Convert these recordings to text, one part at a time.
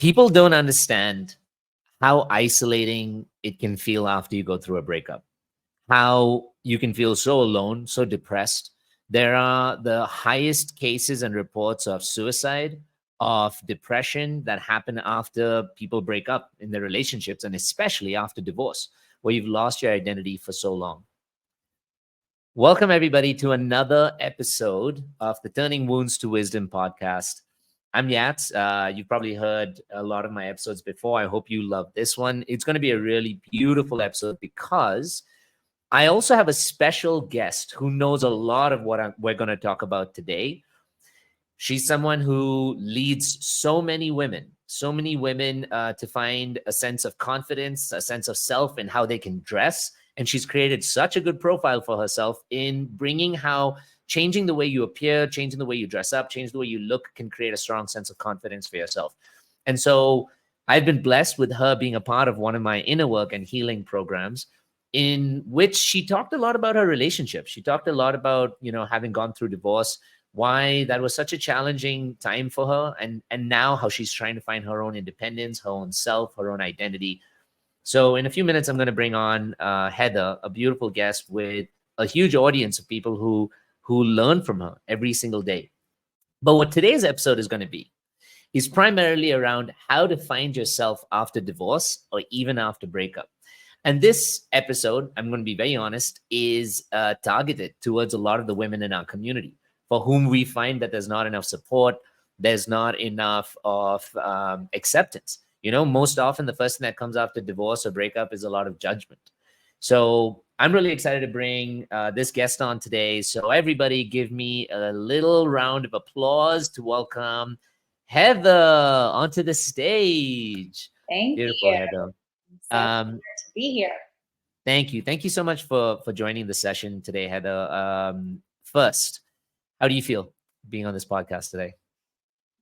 People don't understand how isolating it can feel after you go through a breakup, how you can feel so alone, so depressed. There are the highest cases and reports of suicide, of depression that happen after people break up in their relationships, and especially after divorce, where you've lost your identity for so long. Welcome, everybody, to another episode of the Turning Wounds to Wisdom podcast. I'm Yats. You've probably heard a lot of my episodes before. I hope you love this one. It's going to be a really beautiful episode because I also have a special guest who knows a lot of what we're going to talk about today. She's someone who leads so many women to find a sense of confidence, a sense of self in how they can dress. And she's created such a good profile for herself in bringing how changing the way you appear, changing the way you dress up, change the way you look can create a strong sense of confidence for yourself. And so I've been blessed with her being a part of one of my inner work and healing programs, in which she talked a lot about her relationship. She talked a lot about, having gone through divorce, why that was such a challenging time for her, and now how she's trying to find her own independence, her own self, her own identity. So in a few minutes, I'm going to bring on Heather, a beautiful guest with a huge audience of people who learn from her every single day. But what today's episode is going to be is primarily around how to find yourself after divorce or even after breakup. And this episode, I'm going to be very honest, is targeted towards a lot of the women in our community for whom we find that there's not enough support, there's not enough of acceptance. Most often the first thing that comes after divorce or breakup is a lot of judgment. So I'm really excited to bring this guest on today. So everybody give me a little round of applause to welcome Heather onto the stage. Thank Beautiful, you. Heather. So to be here. Thank you. Thank you so much for joining the session today, Heather. First, how do you feel being on this podcast today?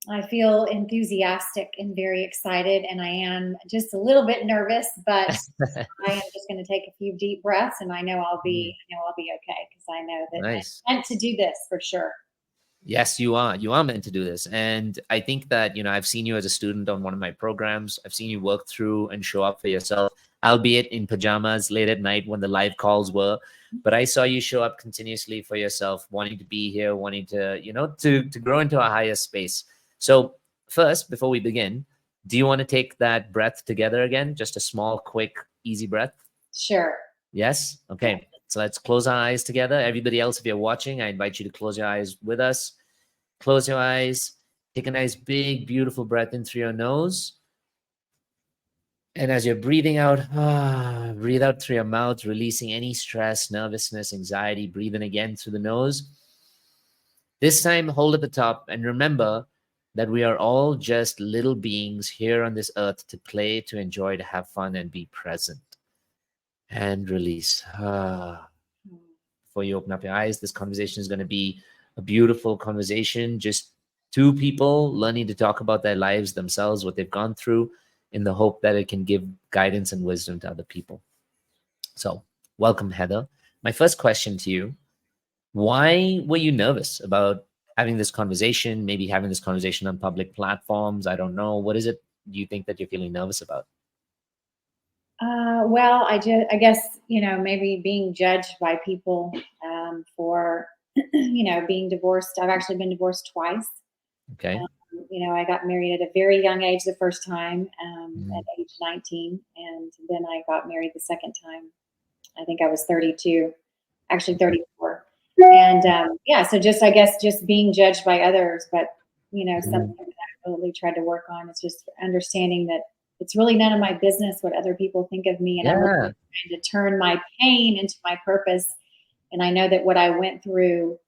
I feel enthusiastic and very excited, and I am just a little bit nervous, but I am just going to take a few deep breaths, and I know I'll be okay, because I know that Nice. I'm meant to do this for sure. Yes, you are. You are meant to do this. And I think that, I've seen you as a student on one of my programs. I've seen you work through and show up for yourself, albeit in pajamas late at night when the live calls were. But I saw you show up continuously for yourself, wanting to be here, wanting to, to grow into a higher space. So first, before we begin, do you want to take that breath together again? Just a small, quick, easy breath? Sure. Yes? Okay. So let's close our eyes together. Everybody else, if you're watching, I invite you to close your eyes with us. Close your eyes. Take a nice, big, beautiful breath in through your nose. And as you're breathing out, breathe out through your mouth, releasing any stress, nervousness, anxiety. Breathe in again through the nose. This time, hold at the top. And remember that we are all just little beings here on this earth to play, to enjoy, to have fun, and be present. And release. Before you open up your eyes, this conversation is going to be a beautiful conversation. Just two people learning to talk about their lives, themselves, what they've gone through, in the hope that it can give guidance and wisdom to other people. So welcome, Heather. My first question to you, why were you nervous about having this conversation, maybe having this conversation on public platforms? I don't know. What is it you think that you're feeling nervous about? Well, I guess, maybe being judged by people for, being divorced. I've actually been divorced twice. Okay. I got married at a very young age the first time, at age 19. And then I got married the second time. I think I was 32, actually 34. And so I guess just being judged by others. But, something that I really tried to work on is just understanding that it's really none of my business what other people think of me. And I'm really trying to turn my pain into my purpose. And I know that what I went through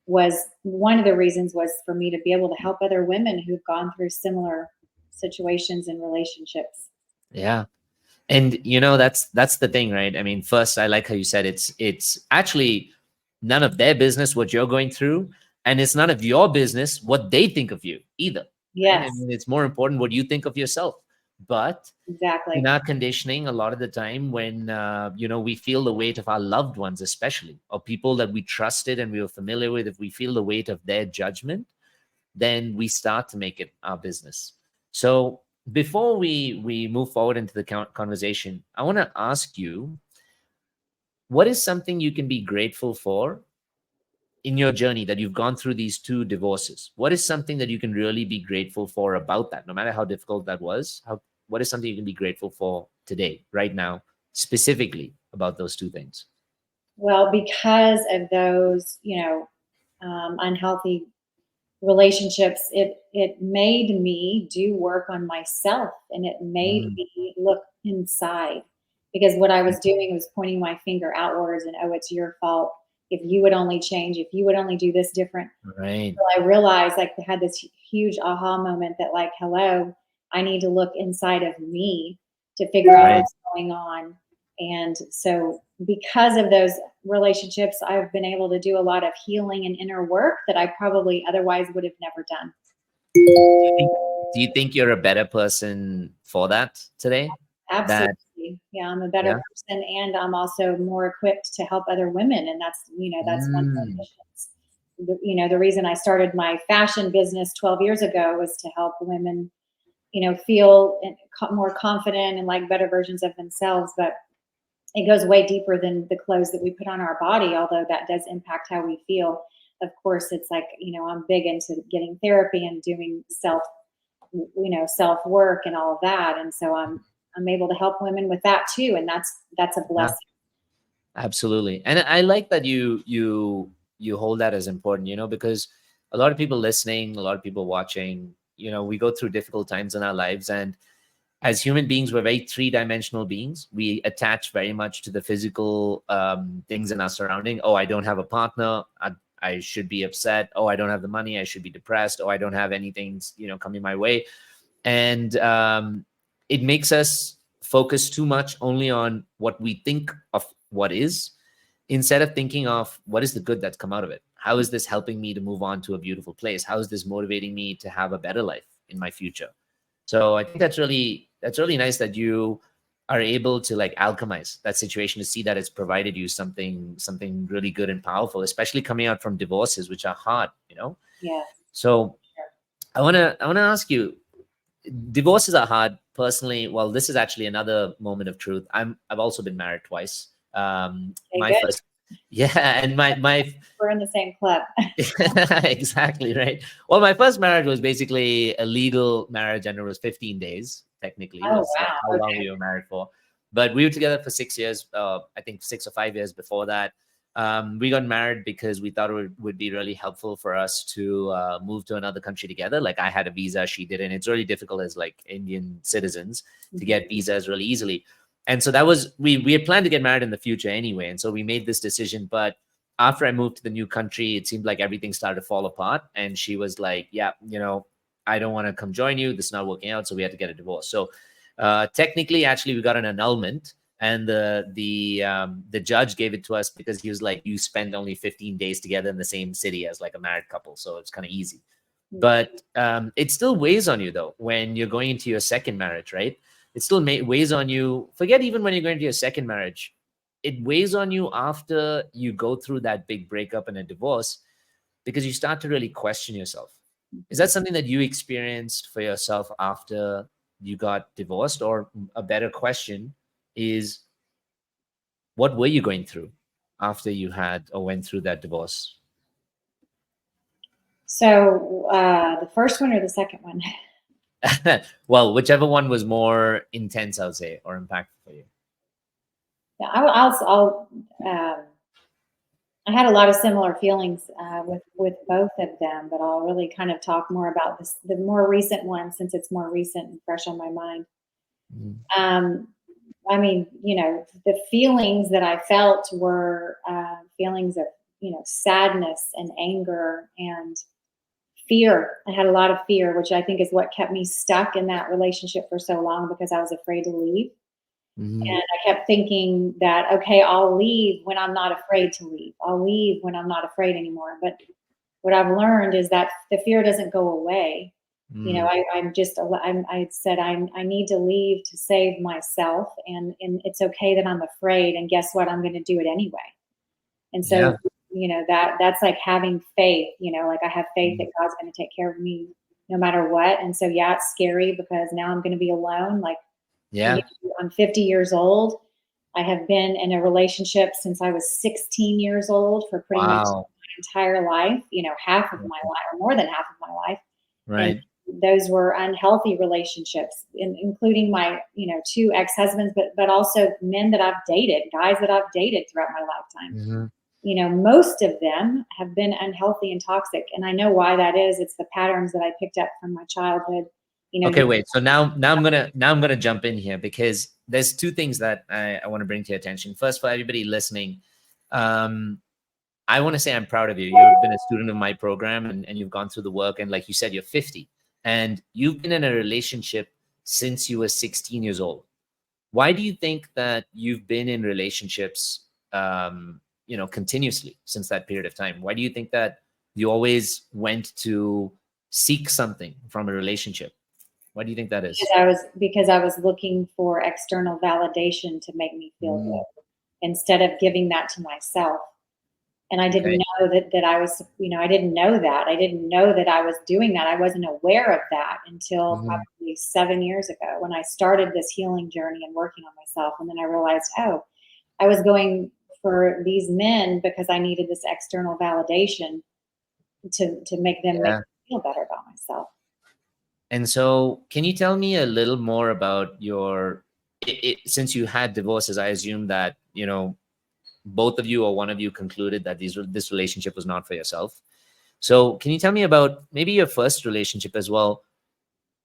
was one of the reasons was for me to be able to help other women who've gone through similar situations and relationships. Yeah. And that's the thing, right? I mean, first, I like how you said it's actually none of their business what you're going through, and it's none of your business what they think of you either. Yes. Right? I mean, it's more important what you think of yourself. But exactly, in our conditioning, a lot of the time when we feel the weight of our loved ones, especially, or people that we trusted and we were familiar with, if we feel the weight of their judgment, then we start to make it our business. So before we move forward into the conversation, I want to ask you, what is something you can be grateful for in your journey that you've gone through these two divorces? What is something that you can really be grateful for about that, no matter how difficult that was? What is something you can be grateful for today, right now, specifically about those two things? Well, because of those, unhealthy relationships, it made me do work on myself, and it made Mm, me look inside, because what I was doing was pointing my finger outwards and, oh, it's your fault. If you would only change, if you would only do this different. right, So I realized, like, I had this huge aha moment that, like, hello, I need to look inside of me to figure out right. what's going on. And so, because of those relationships, I've been able to do a lot of healing and inner work that I probably otherwise would have never done. think- do you think you're a better person for that today? That, Absolutely. Yeah, I'm a better yeah. person, and I'm also more equipped to help other women. And that's one of my Mm, missions. The reason I started my fashion business 12 years ago was to help women, feel more confident and like better versions of themselves. But it goes way deeper than the clothes that we put on our body, although that does impact how we feel. Of course, it's like, I'm big into getting therapy and doing self work and all of that. And so I'm able to help women with that too. And that's a yeah, blessing. absolutely. And I like that you hold that as important, because a lot of people listening, a lot of people watching, we go through difficult times in our lives, and as human beings, we're very three-dimensional beings. We attach very much to the physical things in our surrounding. Oh, I don't have a partner. I should be upset. Oh, I don't have the money. I should be depressed. Oh, I don't have anything, coming my way. And it makes us focus too much only on what we think of what is, instead of thinking of what is the good that's come out of it. How is this helping me to move on to a beautiful place? How is this motivating me to have a better life in my future? So I think that's really nice that you are able to like alchemize that situation to see that it's provided you something really good and powerful, especially coming out from divorces, which are hard. Yes. So I wanna ask you, divorces are hard personally. Well, this is actually another moment of truth. I've also been married twice. Okay, My good. first, yeah, and my We're in the same club. exactly right. Well, my first marriage was basically a legal marriage, and it was 15 days. Technically, Oh, was like wow. how long Okay. we were married for. But we were together for 6 years. I think 6 or 5 years before that. We got married because we thought it would be really helpful for us to move to another country together. Like I had a visa, she didn't. It's really difficult as like Indian citizens to Mhm. get visas really easily. And so that was we had planned to get married in the future anyway. And so we made this decision. But after I moved to the new country, it seemed like everything started to fall apart. And she was like, yeah, I don't want to come join you. This is not working out. So we had to get a divorce. So technically, actually, we got an annulment. And the judge gave it to us because he was like, you spend only 15 days together in the same city as like a married couple. So it's kind of easy. But it still weighs on you, though, when you're going into your second marriage, right? It still weighs on you. Forget even when you're going to your second marriage, it weighs on you after you go through that big breakup and a divorce, because you start to really question yourself. Is that something that you experienced for yourself after you got divorced? Or a better question is, what were you going through after you had or went through that divorce? So the first one or the second one? Well, whichever one was more intense, I would say, or impactful for you. Yeah, I had a lot of similar feelings with both of them, but I'll really kind of talk more about the more recent one, since it's more recent and fresh on my mind. Mhm. Um, I mean, the feelings that I felt were feelings of, sadness and anger and fear. I had a lot of fear, which I think is what kept me stuck in that relationship for so long, because I was afraid to leave. Mhm. And I kept thinking that, okay, I'll leave when I'm not afraid to leave. I'll leave when I'm not afraid anymore. But what I've learned is that the fear doesn't go away. Mm. I said, I need to leave to save myself. And it's okay that I'm afraid. And guess what? I'm going to do it anyway. And so, Yeah. that's like having faith, like I have faith Mm. that God's going to take care of me, no matter what. And so, yeah, it's scary because now I'm going to be alone. Like, Yeah. I'm 50 years old. I have been in a relationship since I was 16 years old for pretty much Wow. my entire life, half of my life, or more than half of my life. And Right. those were unhealthy relationships, including my, two ex-husbands, but also men that I've dated, guys that I've dated throughout my lifetime. Hmm. Most of them have been unhealthy and toxic. And I know why that is. It's the patterns that I picked up from my childhood. Okay, wait. So now I'm gonna jump in here because there's two things that I want to bring to your attention. First, for everybody listening, um, I want to say I'm proud of you. You've been a student of my program, and you've gone through the work. And like you said, you're 50, and you've been in a relationship since you were 16 years old. Why do you think that you've been in relationships, continuously since that period of time? Why do you think that you always went to seek something from a relationship? Why do you think that because is? I was looking for external validation to make me feel Mm, good instead of giving that to myself. And I didn't okay. know that I was, I didn't know that. I didn't know that I was doing that. I wasn't aware of that until Mhm. probably 7 years ago when I started this healing journey and working on myself. And then I realized, oh, I was going for these men because I needed this external validation to make Yeah. me feel better about myself. And so, can you tell me a little more about since you had divorces, I assume that, both of you or one of you concluded that this relationship was not for yourself. So, can you tell me about maybe your first relationship as well?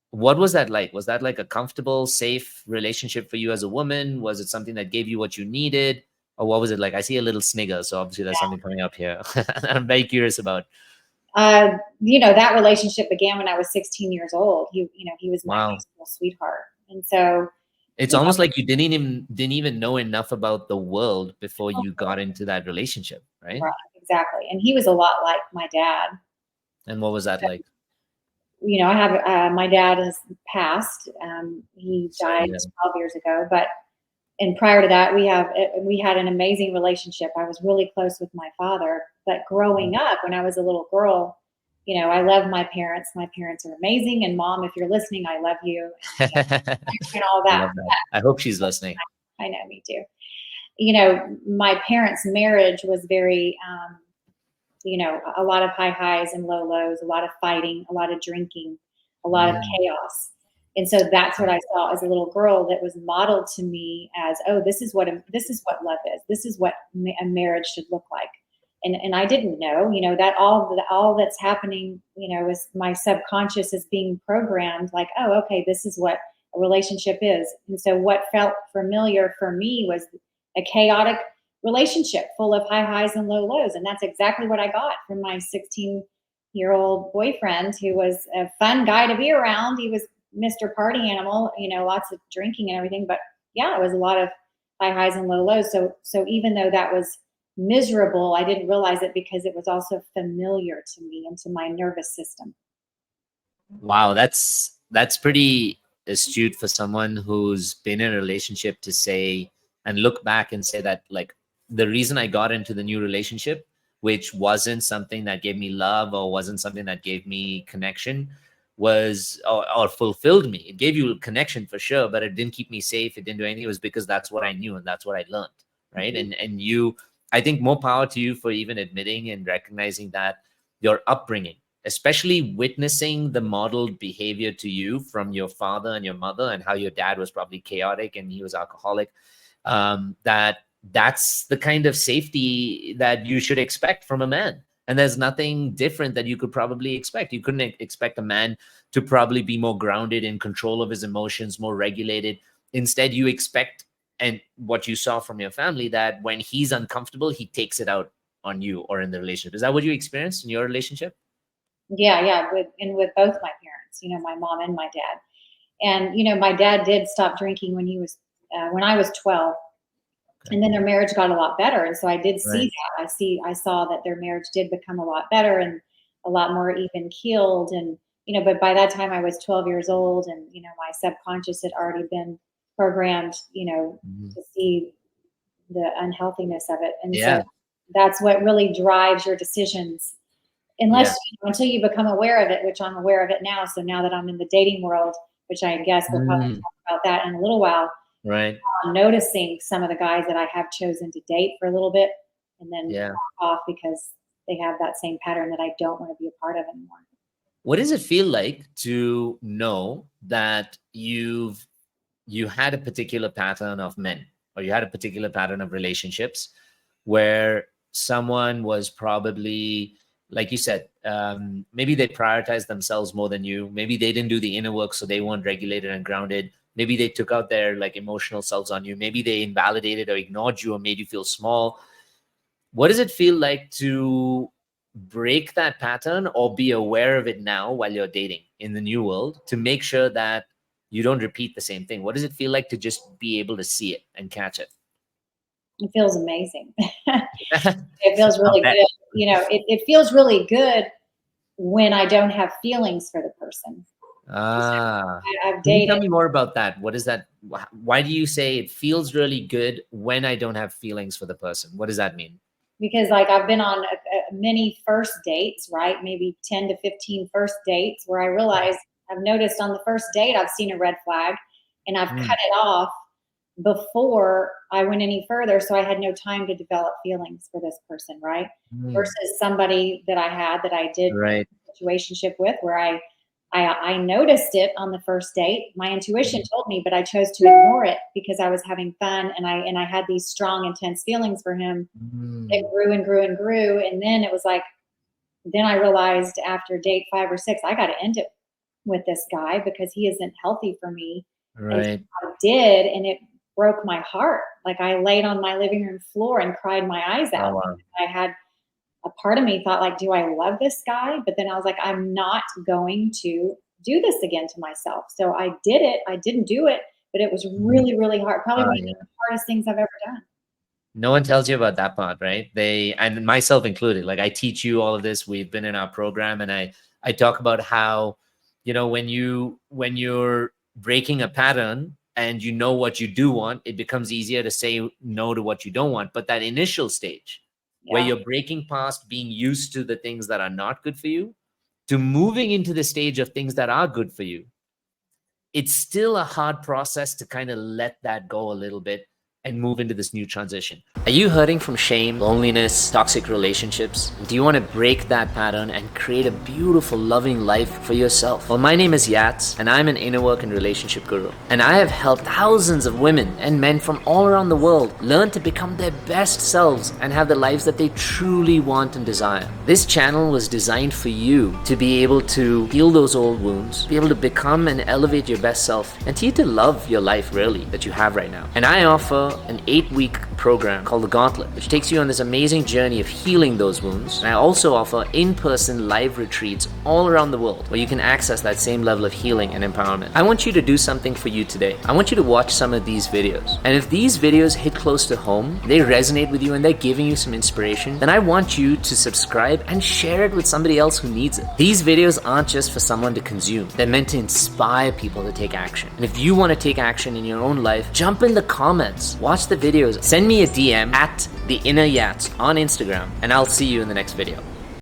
What was that like? Was that like a comfortable, safe relationship for you as a woman? Was it something that gave you what you needed? Or what was it like? I see a little snigger, so obviously there's something coming up here. I'm very curious about. That relationship began when I was 16 years old. He was my high Wow. school sweetheart. And so, It's you know, almost like you didn't even know enough about the world before you got into that relationship, right? right, exactly. And he was a lot like my dad. And what was that like? I have my dad has passed. He Sorry to died hear that. 12 years ago, but and prior to that, we had an amazing relationship. I was really close with my father. But growing up, when I was a little girl, I love my parents. My parents are amazing, and mom, if you're listening, I love you, and all I that. love that. I hope she's listening. I know, me too. My parents' marriage was very, a lot of high highs and low lows, a lot of fighting, a lot of drinking, a lot of Mm, chaos. And so that's what I saw as a little girl that was modeled to me as, oh, this is what love is. This is what a marriage should look like. And I didn't know, that all that's happening, is my subconscious is being programmed like, oh, okay, this is what a relationship is. And so what felt familiar for me was a chaotic relationship full of high highs and low lows. And that's exactly what I got from my 16-year-old boyfriend, who was a fun guy to be around. He was Mr. Party Animal, lots of drinking and everything. But yeah, it was a lot of high highs and low lows. So even though that was miserable, I didn't realize it because it was also familiar to me and to my nervous system. wow, that's pretty astute for someone who's been in a relationship to say and look back and say that, like, the reason I got into the new relationship, which wasn't something that gave me love or wasn't something that gave me connection, was or fulfilled me. It gave you connection for sure, but it didn't keep me safe. It didn't do anything. It was because that's what I knew and that's what I learned, right? Mhm. And you, I think more power to you for even admitting and recognizing that your upbringing, especially witnessing the modeled behavior to you from your father and your mother, and how your dad was probably chaotic and he was alcoholic, that's the kind of safety that you should expect from a man. And there's nothing different that you could probably expect. You couldn't expect a man to probably be more grounded, in control of his emotions, more regulated. Instead, you expect, and what you saw from your family, that when he's uncomfortable, he takes it out on you or in the relationship. Is that what you experienced in your relationship? Yeah, with both my parents, my mom and my dad. And my dad did stop drinking when I was 12, Okay. and then their marriage got a lot better. And so I did see Right. that. I saw that their marriage did become a lot better and a lot more even keeled. And but by that time I was 12 years old, and my subconscious had already been programmed, Mhm. to see the unhealthiness of it. And so Yeah. that's what really drives your decisions unless, Yeah. until you become aware of it, which I'm aware of it now. So now that I'm in the dating world, which I guess we'll probably Mm, talk about that in a little while, right. I'm noticing some of the guys that I have chosen to date for a little bit and then Yeah. back off because they have that same pattern that I don't want to be a part of anymore. What does it feel like to know that you had a particular pattern of men, or you had a particular pattern of relationships where someone was probably, like you said, maybe they prioritized themselves more than you. Maybe they didn't do the inner work, so they weren't regulated and grounded. Maybe they took out their like emotional selves on you. Maybe they invalidated or ignored you or made you feel small. What does it feel like to break that pattern or be aware of it now while you're dating in the new world to make sure that you don't repeat the same thing? What does it feel like to just be able to see it and catch it? It feels amazing. I It feels really bet. good. It feels really good when I don't have feelings for the person. Ah, I've can you dated tell me more about that? What is that? Why do you say it feels really good when I don't have feelings for the person? What does that mean? because like I've been on many first dates, right? Maybe 10 to 15 first dates where I realize I've noticed on the first date I've seen a red flag and I've Mm, cut it off before I went any further. So I had no time to develop feelings for this person, right? mm, Versus somebody that I had that I did right. a situationship with where I noticed it on the first date. My intuition told me, but I chose to ignore it because I was having fun and I had these strong, intense feelings for him. It Mm, grew and grew and grew. And then it was like, then I realized after date 5 or 6, I got to end it with this guy because he isn't healthy for me. And so right. I did, and it broke my heart. Like I laid on my living room floor and cried my eyes Oh, out. wow. I had a part of me thought like, do I love this guy? But then I was like, I'm not going to do this again to myself. So I did it. I didn't do it, but it was Mhm. really, really hard. Probably Ah, one of yeah. the hardest things I've ever done. No one tells you about that part, right? They, and myself included, like I teach you all of this. We've been in our program and I talk about how, when you're breaking a pattern and you know what you do want, it becomes easier to say no to what you don't want. But that initial stage where Yeah. you're breaking past being used to the things that are not good for you to moving into the stage of things that are good for you, it's still a hard process to kind of let that go a little bit and move into this new transition. Are you hurting from shame, loneliness, toxic relationships? Do you want to break that pattern and create a beautiful, loving life for yourself? Well, my name is Yats, and I'm an inner work and relationship guru. And I have helped thousands of women and men from all around the world learn to become their best selves and have the lives that they truly want and desire. This channel was designed for you to be able to heal those old wounds, be able to become and elevate your best self, and to you to love your life really that you have right now. And I offer an 8-week program called the GAUNTLET, which takes you on this amazing journey of healing those wounds. And I also offer in-person live retreats all around the world where you can access that same level of healing and empowerment. I want you to do something for you today. I want you to watch some of these videos. And if these videos hit close to home, they resonate with you and they're giving you some inspiration, then I want you to subscribe and share it with somebody else who needs it. These videos aren't just for someone to consume. They're meant to inspire people to take action. And if you want to take action in your own life, jump in the comments, watch the videos, send me a DM at the Inner Yats on Instagram, and I'll see you in the next video.